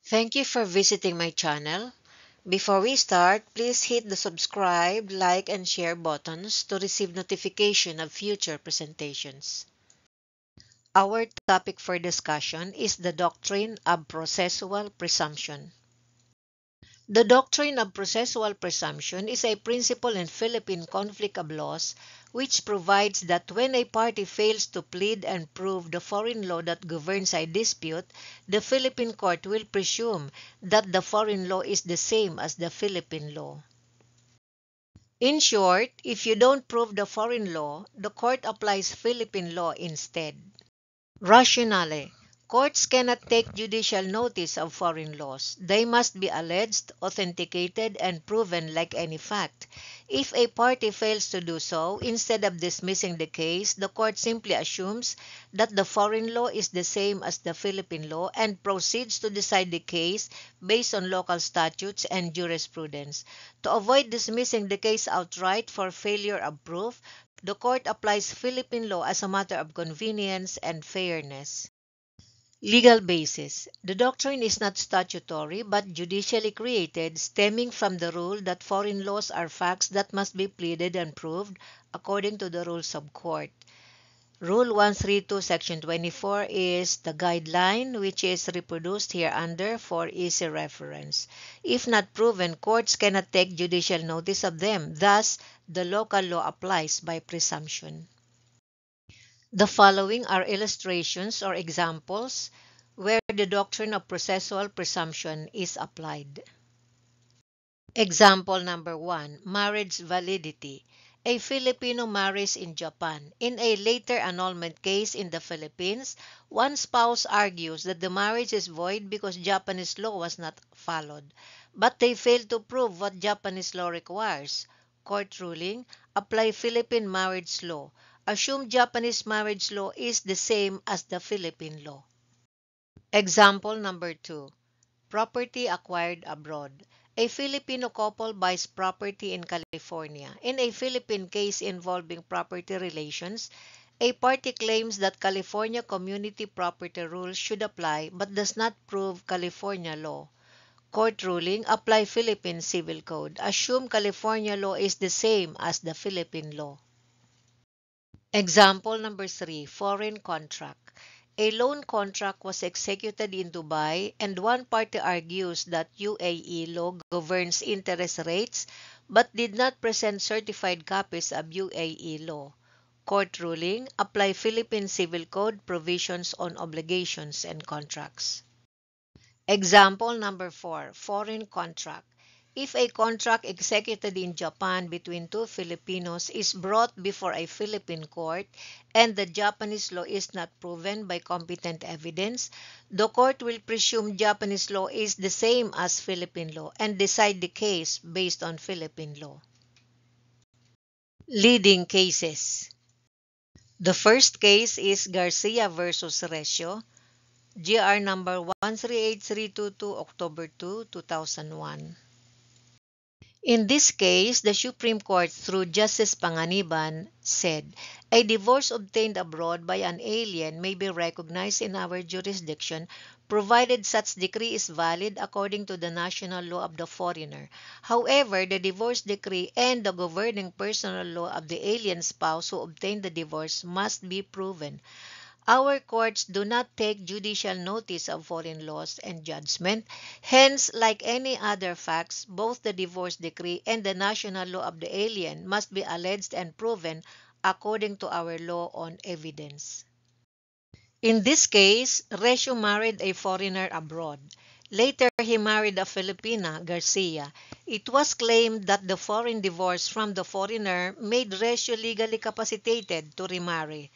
Thank you for visiting my channel. Before we start, please hit the subscribe, like, and share buttons to receive notification of future presentations. Our topic for discussion is the doctrine of processual presumption. The doctrine of processual presumption is a principle in Philippine conflict of laws which provides that when a party fails to plead and prove the foreign law that governs a dispute, the Philippine court will presume that the foreign law is the same as the Philippine law. In short, if you don't prove the foreign law, the court applies Philippine law instead. Rationale. Courts cannot take judicial notice of foreign laws. They must be alleged, authenticated, and proven like any fact. If a party fails to do so, instead of dismissing the case, the court simply assumes that the foreign law is the same as the Philippine law and proceeds to decide the case based on local statutes and jurisprudence. To avoid dismissing the case outright for failure of proof, the court applies Philippine law as a matter of convenience and fairness. Legal basis. The doctrine is not statutory but judicially created, stemming from the rule that foreign laws are facts that must be pleaded and proved according to the rules of court. Rule 132, Section 24 is the guideline which is reproduced here under for easy reference. If not proven, courts cannot take judicial notice of them. Thus, the local law applies by presumption. The following are illustrations or examples where the doctrine of processual presumption is applied. Example number 1, marriage validity. A Filipino marries in Japan. In a later annulment case in the Philippines, one spouse argues that the marriage is void because Japanese law was not followed. But they fail to prove what Japanese law requires. Court ruling, apply Philippine marriage law. Assume Japanese marriage law is the same as the Philippine law. Example number 2. Property acquired abroad. A Filipino couple buys property in California. In a Philippine case involving property relations, a party claims that California community property rules should apply but does not prove California law. Court ruling, apply Philippine Civil Code. Assume California law is the same as the Philippine law. Example number 3, foreign contract. A loan contract was executed in Dubai and one party argues that UAE law governs interest rates but did not present certified copies of UAE law. Court ruling, apply Philippine Civil Code provisions on obligations and contracts. Example number 4, foreign contract. If a contract executed in Japan between two Filipinos is brought before a Philippine court and the Japanese law is not proven by competent evidence, the court will presume Japanese law is the same as Philippine law and decide the case based on Philippine law. Leading cases. The first case is Garcia versus Recio, GR number 138322, October 2, 2001. In this case, the Supreme Court, through Justice Panganiban, said, a divorce obtained abroad by an alien may be recognized in our jurisdiction provided such decree is valid according to the national law of the foreigner. However, the divorce decree and the governing personal law of the alien spouse who obtained the divorce must be proven. Our courts do not take judicial notice of foreign laws and judgment. Hence, like any other facts, both the divorce decree and the national law of the alien must be alleged and proven according to our law on evidence. In this case, Recio married a foreigner abroad. Later, he married a Filipina, Garcia. It was claimed that the foreign divorce from the foreigner made Recio legally capacitated to remarry.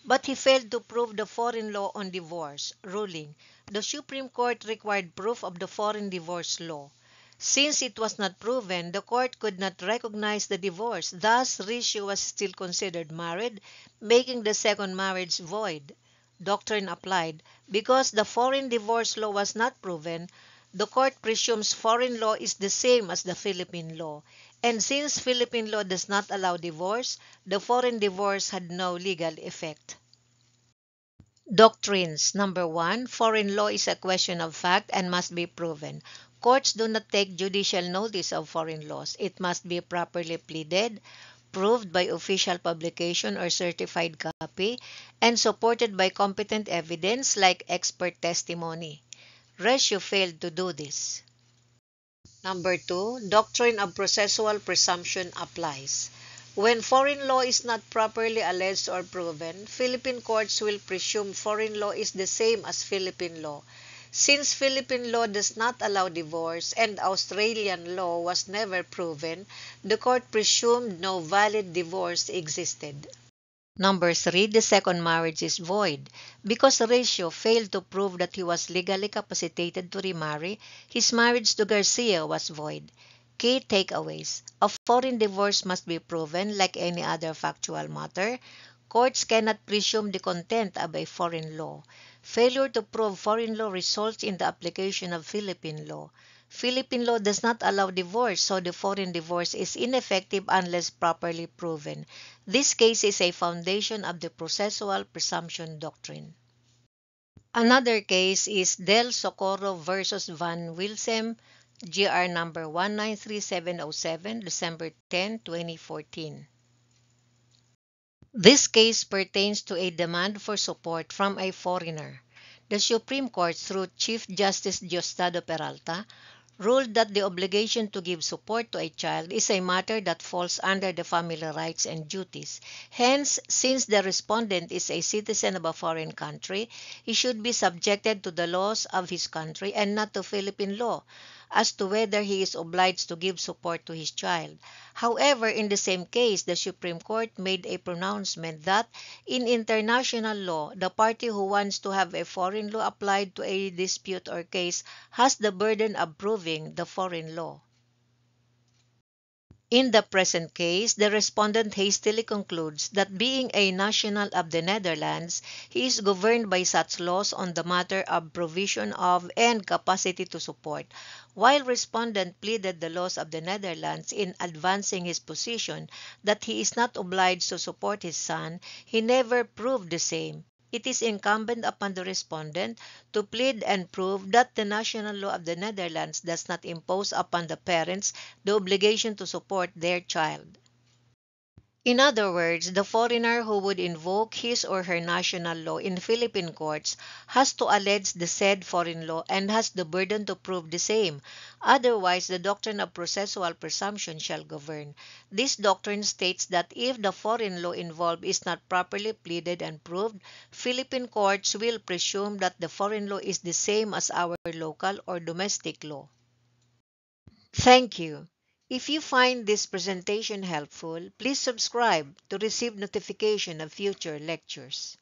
But he failed to prove the foreign law on divorce, ruling, the Supreme Court required proof of the foreign divorce law. Since it was not proven, the court could not recognize the divorce. Thus, Recio was still considered married, making the second marriage void. Doctrine applied. Because the foreign divorce law was not proven, the court presumes foreign law is the same as the Philippine law. And since Philippine law does not allow divorce, the foreign divorce had no legal effect. Doctrines. Number one, foreign law is a question of fact and must be proven. Courts do not take judicial notice of foreign laws. It must be properly pleaded, proved by official publication or certified copy, and supported by competent evidence like expert testimony. Resio failed to do this. Number two, doctrine of processual presumption applies. When foreign law is not properly alleged or proven, Philippine courts will presume foreign law is the same as Philippine law. Since Philippine law does not allow divorce and Australian law was never proven, the court presumed no valid divorce existed. Number three, the second marriage is void. Because Horatio failed to prove that he was legally capacitated to remarry, his marriage to Garcia was void. Key takeaways. A foreign divorce must be proven like any other factual matter. Courts cannot presume the content of a foreign law. Failure to prove foreign law results in the application of Philippine law. Philippine law does not allow divorce, so the foreign divorce is ineffective unless properly proven. This case is a foundation of the processual presumption doctrine. Another case is Del Socorro versus Van Wilsem, GR number 193707, December 10, 2014. This case pertains to a demand for support from a foreigner. The Supreme Court, through Chief Justice Diosdado Peralta, ruled that the obligation to give support to a child is a matter that falls under the family rights and duties. Hence, since the respondent is a citizen of a foreign country, he should be subjected to the laws of his country and not to Philippine law as to whether he is obliged to give support to his child. However, in the same case, the Supreme Court made a pronouncement that in international law, the party who wants to have a foreign law applied to a dispute or case has the burden of proving the foreign law. In the present case, the respondent hastily concludes that being a national of the Netherlands, he is governed by such laws on the matter of provision of and capacity to support. While respondent pleaded the laws of the Netherlands in advancing his position that he is not obliged to support his son, he never proved the same. It is incumbent upon the respondent to plead and prove that the national law of the Netherlands does not impose upon the parents the obligation to support their child. In other words, the foreigner who would invoke his or her national law in Philippine courts has to allege the said foreign law and has the burden to prove the same. Otherwise, the doctrine of processual presumption shall govern. This doctrine states that if the foreign law involved is not properly pleaded and proved, Philippine courts will presume that the foreign law is the same as our local or domestic law. Thank you. If you find this presentation helpful, please subscribe to receive notification of future lectures.